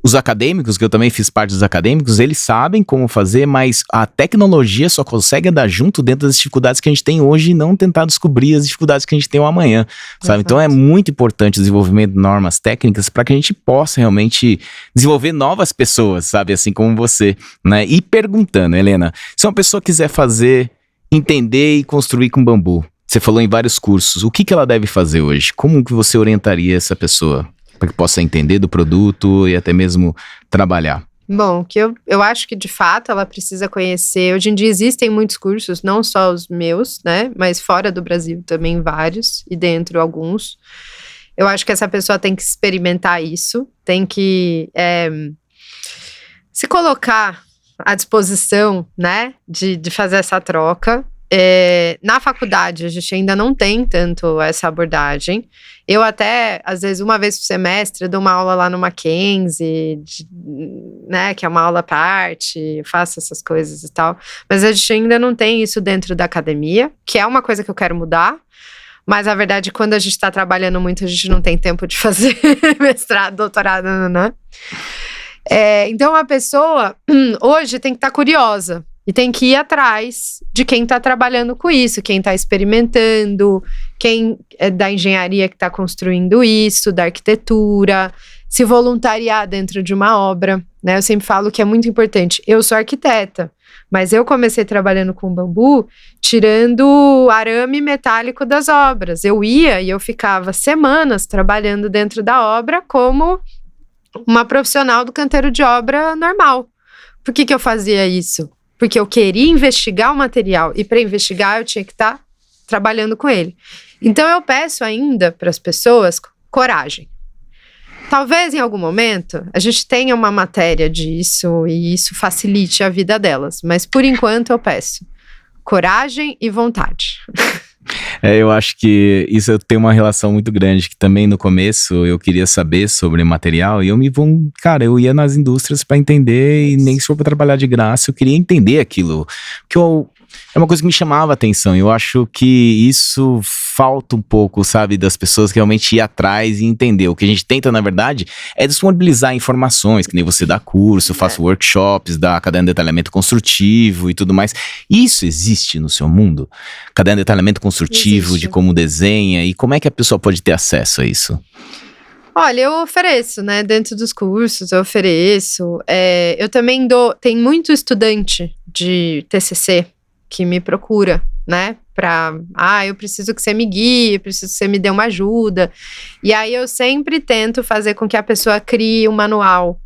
os acadêmicos, que eu também fiz parte dos acadêmicos, eles sabem como fazer, mas a tecnologia só consegue andar junto dentro das dificuldades que a gente tem hoje e não tentar descobrir as dificuldades que a gente tem amanhã, sabe? Então é muito importante o desenvolvimento de normas técnicas para que a gente possa realmente desenvolver novas pessoas, sabe? Assim como você, né? E perguntando, Helena, se uma pessoa quiser fazer, entender e construir com bambu, você falou em vários cursos, o que ela deve fazer hoje? Como que você orientaria essa pessoa para que possa entender do produto e até mesmo trabalhar? Bom, que eu acho que de fato ela precisa conhecer. Hoje em dia existem muitos cursos, não só os meus, né? Mas fora do Brasil também vários, e dentro alguns. Eu acho que essa pessoa tem que experimentar isso, tem que se colocar à disposição, né? De fazer essa troca. Na faculdade a gente ainda não tem tanto essa abordagem. Eu até, às vezes, uma vez por semestre, dou uma aula lá no Mackenzie, né, que é uma aula à parte, faço essas coisas e tal. Mas a gente ainda não tem isso dentro da academia, que é uma coisa que eu quero mudar. Mas, a verdade, quando a gente está trabalhando muito, a gente não tem tempo de fazer mestrado, doutorado, né? Então, a pessoa, hoje, tem que estar curiosa. E tem que ir atrás de quem está trabalhando com isso, quem está experimentando, quem é da engenharia que está construindo isso, da arquitetura, se voluntariar dentro de uma obra, né? Eu sempre falo que é muito importante. Eu sou arquiteta, mas eu comecei trabalhando com bambu, tirando o arame metálico das obras. Eu ia e eu ficava semanas trabalhando dentro da obra como uma profissional do canteiro de obra normal. Por que eu fazia isso? Porque eu queria investigar o material, e para investigar eu tinha que estar trabalhando com ele. Então eu peço ainda para as pessoas coragem. Talvez em algum momento a gente tenha uma matéria disso e isso facilite a vida delas, mas por enquanto eu peço coragem e vontade. Eu acho que isso tem uma relação muito grande, que também no começo eu queria saber sobre material e eu ia nas indústrias para entender, e nem se for para trabalhar de graça, eu queria entender aquilo. Porque É uma coisa que me chamava a atenção. Eu acho que isso falta um pouco, sabe, das pessoas realmente ir atrás e entender. O que a gente tenta, na verdade, é disponibilizar informações, que nem você dá curso, eu faço workshops, dá caderno de detalhamento construtivo e tudo mais. Isso existe no seu mundo? Caderno de detalhamento construtivo, Existe. de como desenha, e como é que a pessoa pode ter acesso a isso? Olha, eu ofereço, né? Dentro dos cursos, eu ofereço. Eu também tem muito estudante de TCC que me procura, né? Eu preciso que você me guie, eu preciso que você me dê uma ajuda. E aí eu sempre tento fazer com que a pessoa crie um manual,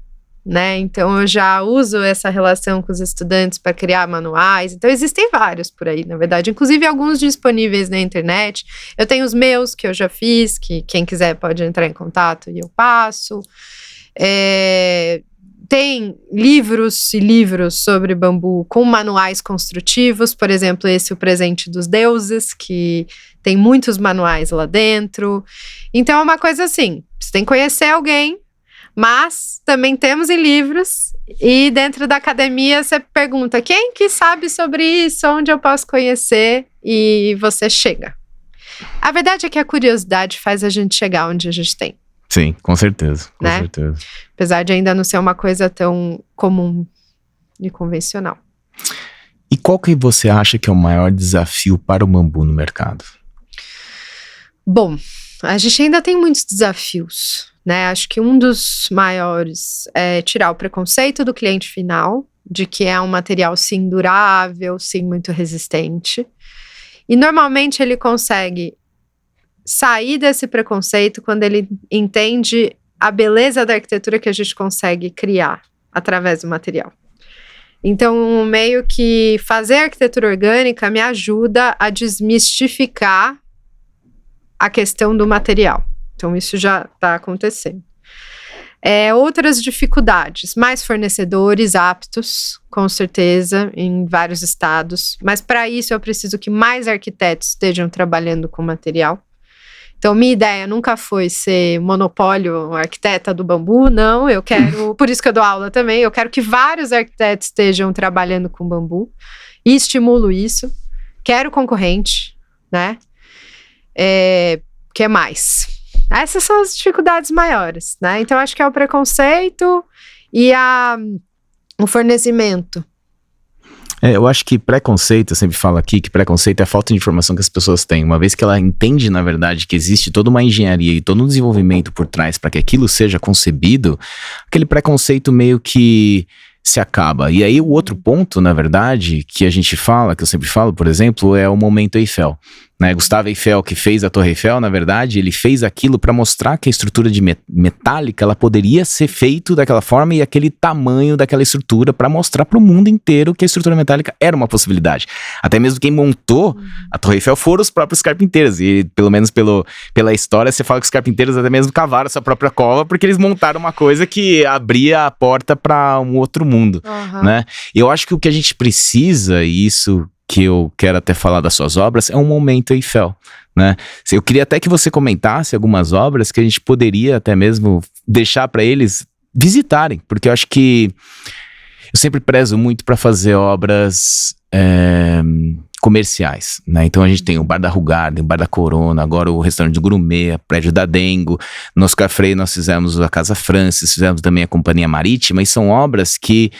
né? Então eu já uso essa relação com os estudantes para criar manuais. Então existem vários por aí, na verdade, inclusive alguns disponíveis na internet. Eu tenho os meus que eu já fiz, que quem quiser pode entrar em contato e eu passo. Tem livros e livros sobre bambu com manuais construtivos, por exemplo, esse O Presente dos Deuses, que tem muitos manuais lá dentro. Então é uma coisa assim, você tem que conhecer alguém, mas também temos em livros, e dentro da academia você pergunta, quem que sabe sobre isso, onde eu posso conhecer, e você chega. A verdade é que a curiosidade faz a gente chegar onde a gente tem. Sim, com certeza, com né? certeza. Apesar de ainda não ser uma coisa tão comum e convencional. E qual que você acha que é o maior desafio para o bambu no mercado? Bom, a gente ainda tem muitos desafios, né? Acho que um dos maiores é tirar o preconceito do cliente final, de que é um material sim durável, sim muito resistente. E normalmente ele consegue sair desse preconceito quando ele entende a beleza da arquitetura que a gente consegue criar através do material. Então, meio que fazer arquitetura orgânica me ajuda a desmistificar a questão do material. Então, isso já está acontecendo. Outras dificuldades, mais fornecedores aptos, com certeza, em vários estados. Mas para isso eu preciso que mais arquitetos estejam trabalhando com material. Então, minha ideia nunca foi ser monopólio arquiteta do bambu, não, eu quero, por isso que eu dou aula também, eu quero que vários arquitetos estejam trabalhando com bambu, e estimulo isso, quero concorrente, né, que mais? Essas são as dificuldades maiores, né, então acho que é o preconceito e o fornecimento. Eu acho que preconceito, eu sempre falo aqui que preconceito é a falta de informação que as pessoas têm. Uma vez que ela entende, na verdade, que existe toda uma engenharia e todo um desenvolvimento por trás para que aquilo seja concebido, aquele preconceito meio que se acaba. E aí o outro ponto, na verdade, que a gente fala, que eu sempre falo, por exemplo, é o momento Eiffel. Né? Gustavo Eiffel, que fez a Torre Eiffel, na verdade, ele fez aquilo para mostrar que a estrutura de metálica ela poderia ser feita daquela forma e aquele tamanho daquela estrutura para mostrar para o mundo inteiro que a estrutura metálica era uma possibilidade. Até mesmo quem montou a Torre Eiffel foram os próprios carpinteiros e pelo menos pela história você fala que os carpinteiros até mesmo cavaram sua própria cova porque eles montaram uma coisa que abria a porta para um outro mundo, né? Eu acho que o que a gente precisa, e isso que eu quero até falar das suas obras, é um momento Eiffel, né? Eu queria até que você comentasse algumas obras que a gente poderia até mesmo deixar para eles visitarem, porque eu acho que eu sempre prezo muito para fazer obras comerciais, né? Então a gente tem o Bar da Rugarden, o Bar da Corona, agora o restaurante do Gourmet, o prédio da Dengo, no Oscar Freire nós fizemos a Casa Francis, fizemos também a Companhia Marítima, e são obras que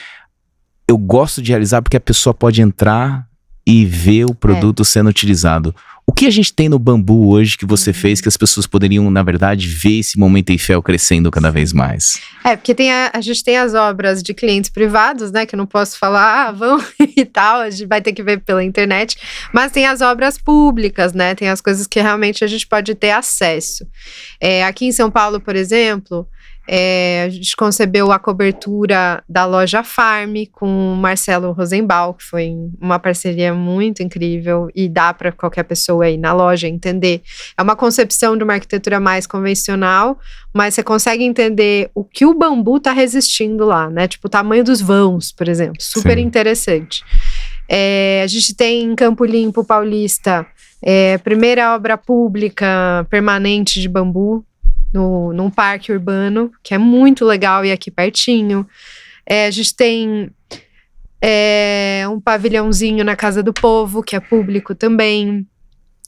eu gosto de realizar porque a pessoa pode entrar e ver o produto sendo utilizado. O que a gente tem no bambu hoje que você fez que as pessoas poderiam, na verdade, ver esse momento Eiffel crescendo cada vez mais? Porque a gente tem as obras de clientes privados, né, que eu não posso falar, vão e tal, a gente vai ter que ver pela internet, mas tem as obras públicas, né, tem as coisas que realmente a gente pode ter acesso. Aqui em São Paulo, por exemplo, a gente concebeu a cobertura da loja Farm com o Marcelo Rosenbaum, que foi uma parceria muito incrível e dá para qualquer pessoa ir na loja entender. É uma concepção de uma arquitetura mais convencional, mas você consegue entender o que o bambu está resistindo lá, né? Tipo o tamanho dos vãos, por exemplo. Super interessante. A gente tem em Campo Limpo Paulista, primeira obra pública permanente de bambu, num parque urbano, que é muito legal e aqui pertinho. A gente tem Um pavilhãozinho na Casa do Povo, que é público também.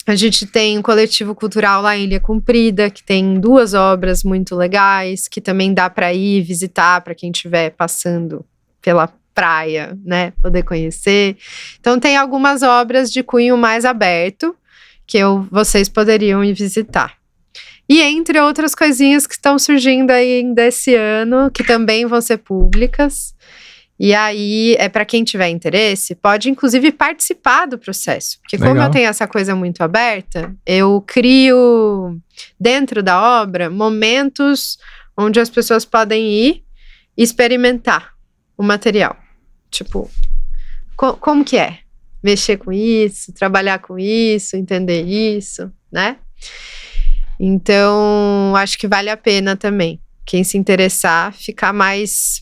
A gente tem um coletivo cultural lá em Ilha Comprida, que tem 2 obras muito legais, que também dá para ir visitar para quem estiver passando pela praia, né, poder conhecer. Então tem algumas obras de cunho mais aberto que vocês poderiam ir visitar. E entre outras coisinhas que estão surgindo aí desse ano, que também vão ser públicas. E aí, para quem tiver interesse, pode inclusive participar do processo. Porque como eu tenho essa coisa muito aberta, eu crio dentro da obra momentos onde as pessoas podem ir experimentar o material. Tipo, como que é? Mexer com isso, trabalhar com isso, entender isso, né? Então, acho que vale a pena também. Quem se interessar,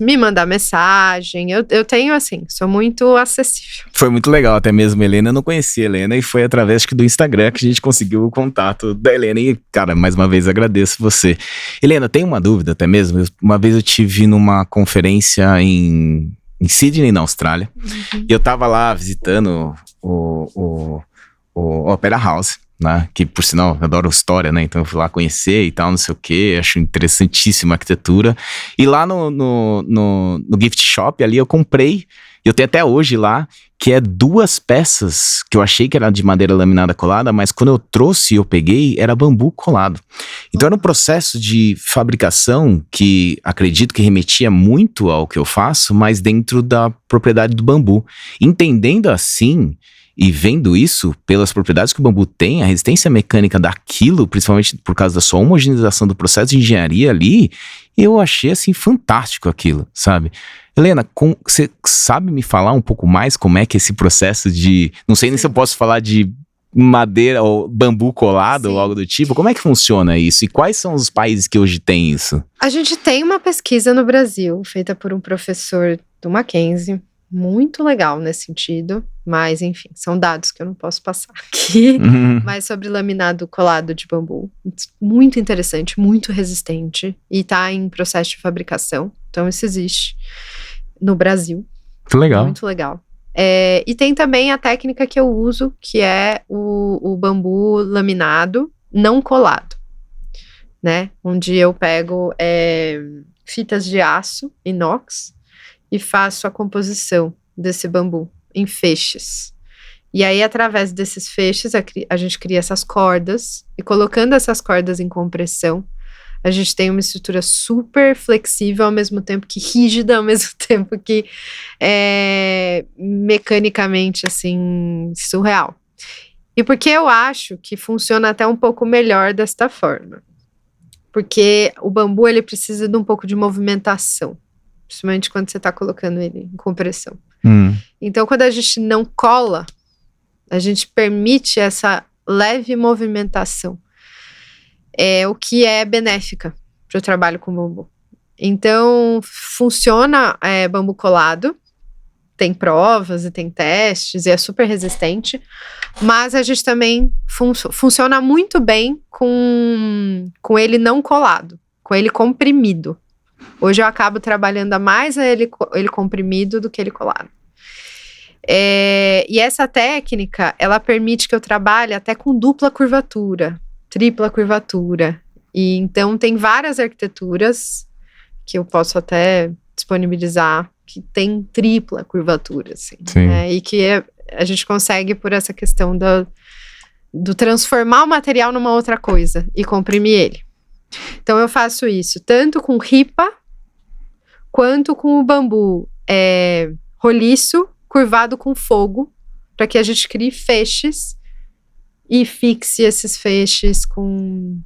me mandar mensagem. Eu tenho, assim, sou muito acessível. Foi muito legal, até mesmo, Helena. Eu não conhecia a Helena e foi através, acho que, do Instagram que a gente conseguiu o contato da Helena. E, cara, mais uma vez agradeço você. Helena, tem uma dúvida até mesmo. Uma vez eu tive numa conferência em Sydney, na Austrália. E eu tava lá visitando o Opera House, né? Que, por sinal, eu adoro história, né? Então eu fui lá conhecer e tal, não sei o quê. Acho interessantíssima a arquitetura. E lá no gift shop ali eu comprei, eu tenho até hoje lá, que é 2 peças que eu achei que era de madeira laminada colada, mas quando eu trouxe e eu peguei, era bambu colado. Então era um processo de fabricação que acredito que remetia muito ao que eu faço, mas dentro da propriedade do bambu. Entendendo assim e vendo isso, pelas propriedades que o bambu tem, a resistência mecânica daquilo, principalmente por causa da sua homogeneização do processo de engenharia ali, eu achei assim fantástico aquilo, sabe? Helena, você sabe me falar um pouco mais como é que esse processo de... Não sei nem se eu posso falar de madeira ou bambu colado ou algo do tipo. Como é que funciona isso? E quais são os países que hoje têm isso? A gente tem uma pesquisa no Brasil, feita por um professor do Mackenzie, muito legal nesse sentido, mas enfim, são dados que eu não posso passar aqui, mas sobre laminado colado de bambu, muito interessante, muito resistente e tá em processo de fabricação, então isso existe no Brasil. Que legal. Muito legal. E tem também a técnica que eu uso, que é o bambu laminado não colado, né, onde eu pego fitas de aço inox e faço a composição desse bambu em feixes. E aí, através desses feixes, a gente cria essas cordas, e colocando essas cordas em compressão, a gente tem uma estrutura super flexível, ao mesmo tempo que rígida, ao mesmo tempo que mecanicamente, assim, surreal. E por que eu acho que funciona até um pouco melhor desta forma? Porque o bambu, ele precisa de um pouco de movimentação, principalmente quando você está colocando ele em compressão. Então, quando a gente não cola, a gente permite essa leve movimentação, o que é benéfica para o trabalho com bambu. Então, funciona bambu colado, tem provas e tem testes, e é super resistente, mas a gente também funciona muito bem com ele não colado, com ele comprimido. Hoje eu acabo trabalhando mais ele comprimido do que ele colado. E essa técnica, ela permite que eu trabalhe até com dupla curvatura, tripla curvatura. E então tem várias arquiteturas que eu posso até disponibilizar que tem tripla curvatura, assim, né? E que a gente consegue por essa questão do transformar o material numa outra coisa e comprimir ele. Então eu faço isso tanto com ripa quanto com o bambu roliço, curvado com fogo, para que a gente crie feixes e fixe esses feixes com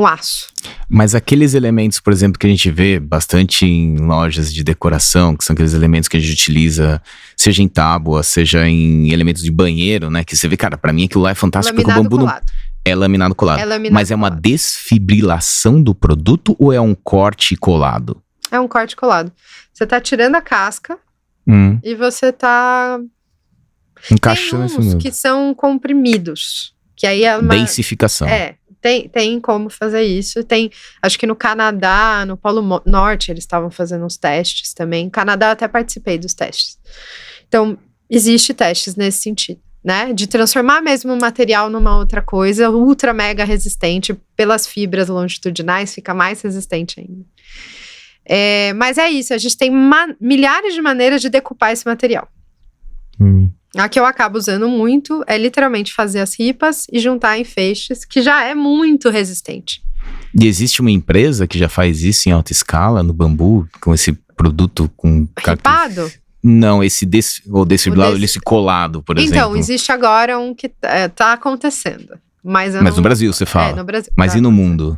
aço. Mas aqueles elementos, por exemplo, que a gente vê bastante em lojas de decoração, que são aqueles elementos que a gente utiliza, seja em tábua, seja em elementos de banheiro, né? Que você vê, cara, pra mim aquilo lá é fantástico. Laminado porque o bambu colado. É laminado colado. Mas é uma colado. desfibrilação do produto ou é um corte colado? É um corte colado. Você tá tirando a casca e você tá... Encaixando tem uns que são comprimidos. Que aí é uma... densificação. Tem como fazer isso. Acho que no Canadá, no Polo Norte, eles estavam fazendo uns testes também. No Canadá eu até participei dos testes. Então, existe testes nesse sentido, né? De transformar mesmo o material numa outra coisa, ultra mega resistente, pelas fibras longitudinais, fica mais resistente ainda. Mas é isso, a gente tem milhares de maneiras de decupar esse material. A que eu acabo usando muito é literalmente fazer as ripas e juntar em feixes, que já é muito resistente. E existe uma empresa que já faz isso em alta escala, no bambu, com esse produto com... Ripado? Não, esse desfibrilador, esse colado, por exemplo. Então, existe agora um que tá acontecendo. Mas no Brasil, você fala? No Brasil. Mas e no mundo?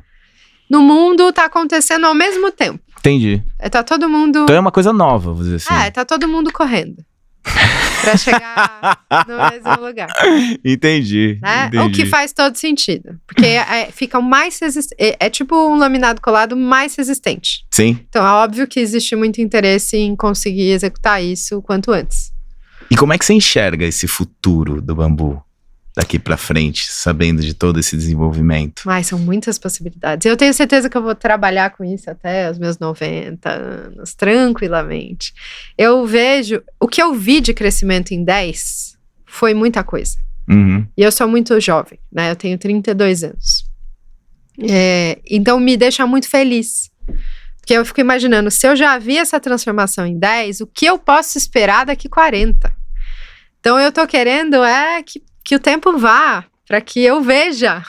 No mundo tá acontecendo ao mesmo tempo. Entendi. Tá todo mundo... Então é uma coisa nova, vou dizer assim. Tá todo mundo correndo. Pra chegar no mesmo lugar. Entendi, né? entendi. O que faz todo sentido. Porque fica mais resistente. É tipo um laminado colado mais resistente. Sim. Então é óbvio que existe muito interesse em conseguir executar isso o quanto antes. E como é que você enxerga esse futuro do bambu daqui pra frente, sabendo de todo esse desenvolvimento? São muitas possibilidades. Eu tenho certeza que eu vou trabalhar com isso até os meus 90 anos, tranquilamente. Eu vejo... O que eu vi de crescimento em 10 foi muita coisa. Uhum. E eu sou muito jovem, né? Eu tenho 32 anos. Então me deixa muito feliz. Porque eu fico imaginando, se eu já vi essa transformação em 10, o que eu posso esperar daqui 40? Então eu tô querendo que o tempo vá, para que eu veja.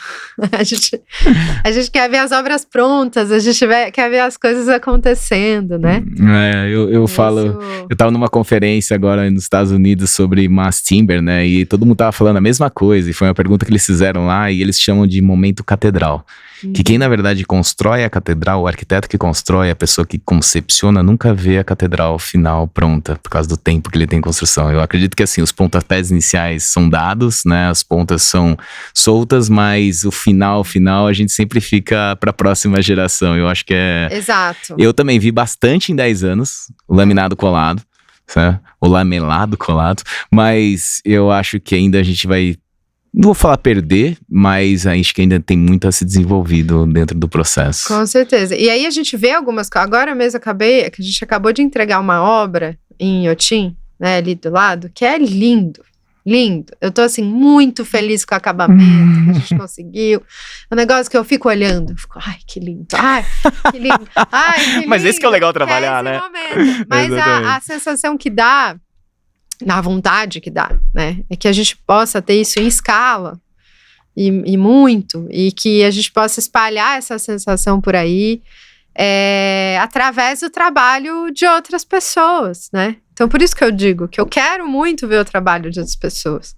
A gente quer ver as obras prontas, a gente quer ver as coisas acontecendo, né? Eu falo... Eu tava numa conferência agora nos Estados Unidos sobre mass timber, né? E todo mundo tava falando a mesma coisa. E foi uma pergunta que eles fizeram lá e eles chamam de momento catedral. Que quem, na verdade, constrói a catedral, o arquiteto que constrói, a pessoa que concepciona, nunca vê a catedral final pronta, por causa do tempo que ele tem em construção. Eu acredito que, assim, os pontapés iniciais são dados, né? As pontas são soltas, mas o final, a gente sempre fica para a próxima geração. Eu acho que Exato. Eu também vi bastante em 10 anos o laminado colado, sabe? O lamelado colado, mas eu acho que ainda a gente vai... Não vou falar perder, mas acho que ainda tem muito a ser desenvolvido dentro do processo. Com certeza. E aí a gente vê algumas coisas. Agora mesmo a gente acabou de entregar uma obra em Inhotim, né, ali do lado, que é lindo. Lindo. Eu tô, assim, muito feliz com o acabamento que a gente conseguiu. É um negócio que eu fico olhando. Eu fico, ai, que lindo. Ai, que lindo. Ai, que lindo. Mas esse que é o legal trabalhar, né? Momento. Mas a sensação que dá, na vontade que dá, né? É que a gente possa ter isso em escala. E muito. E que a gente possa espalhar essa sensação por aí. Através do trabalho de outras pessoas, né? Então, por isso que eu digo que eu quero muito ver o trabalho de outras pessoas.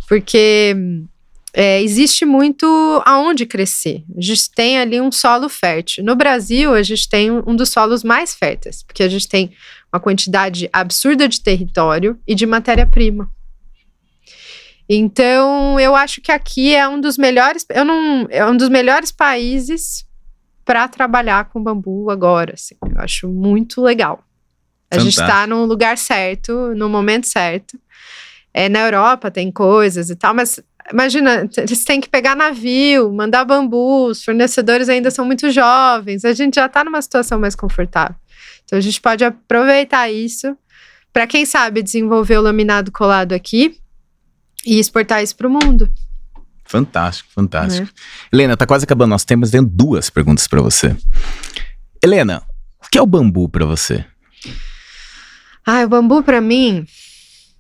Porque existe muito aonde crescer. A gente tem ali um solo fértil. No Brasil, a gente tem um dos solos mais férteis, porque a gente tem uma quantidade absurda de território e de matéria-prima. Então, eu acho que aqui é um dos melhores... é um dos melhores países para trabalhar com bambu agora, assim. Eu acho muito legal. A gente está no lugar certo, no momento certo. Na Europa tem coisas e tal, mas imagina, eles têm que pegar navio, mandar bambu, os fornecedores ainda são muito jovens, a gente já está numa situação mais confortável. Então a gente pode aproveitar isso para, quem sabe, desenvolver o laminado colado aqui e exportar isso para o mundo. Fantástico, fantástico. Helena, tá quase acabando nosso tempo, mas tenho 2 perguntas para você. Helena, o que é o bambu para você? O bambu para mim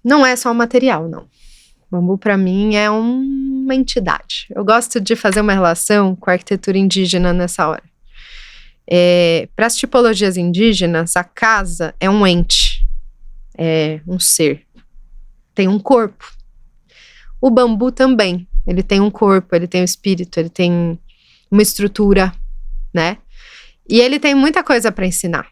não é só um material, não. O bambu para mim é uma entidade. Eu gosto de fazer uma relação com a arquitetura indígena nessa hora. Para as tipologias indígenas, a casa é um ente, é um ser, tem um corpo. O bambu também, ele tem um corpo, ele tem um espírito, ele tem uma estrutura, né? E ele tem muita coisa para ensinar.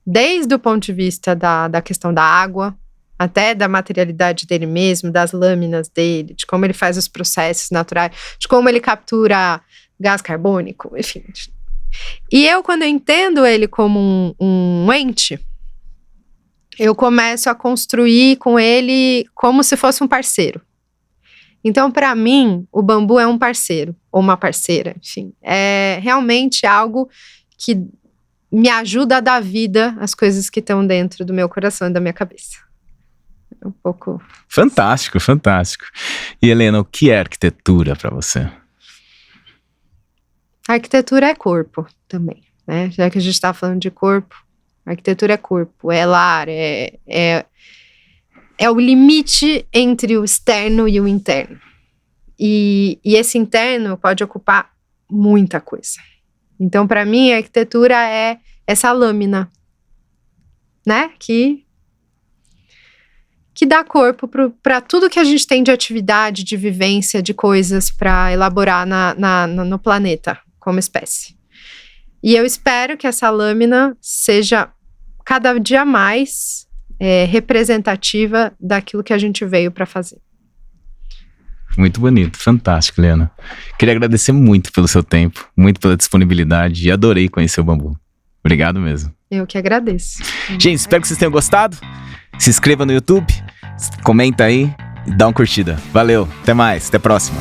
Desde o ponto de vista da questão da água, até da materialidade dele mesmo, das lâminas dele, de como ele faz os processos naturais, de como ele captura gás carbônico, enfim. E quando eu entendo ele como um ente, eu começo a construir com ele como se fosse um parceiro. Então, para mim, o bambu é um parceiro. ou uma parceira, enfim. É realmente algo que me ajuda a dar vida às coisas que estão dentro do meu coração e da minha cabeça. É um pouco... Fantástico, fantástico. E Helena, o que é arquitetura para você? A arquitetura é corpo também, né? Já que a gente está falando de corpo, a arquitetura é corpo, é lar, é o limite entre o externo e o interno. E esse interno pode ocupar muita coisa. Então, para mim, a arquitetura é essa lâmina, né? Que dá corpo para tudo que a gente tem de atividade, de vivência, de coisas para elaborar no planeta, como espécie. E eu espero que essa lâmina seja cada dia mais representativa daquilo que a gente veio para fazer. Muito bonito, fantástico, Helena. Queria agradecer muito pelo seu tempo, muito pela disponibilidade e adorei conhecer o bambu. Obrigado mesmo. Eu que agradeço. Gente, espero que vocês tenham gostado. Se inscreva no YouTube, comenta aí e dá uma curtida. Valeu, até mais, até a próxima.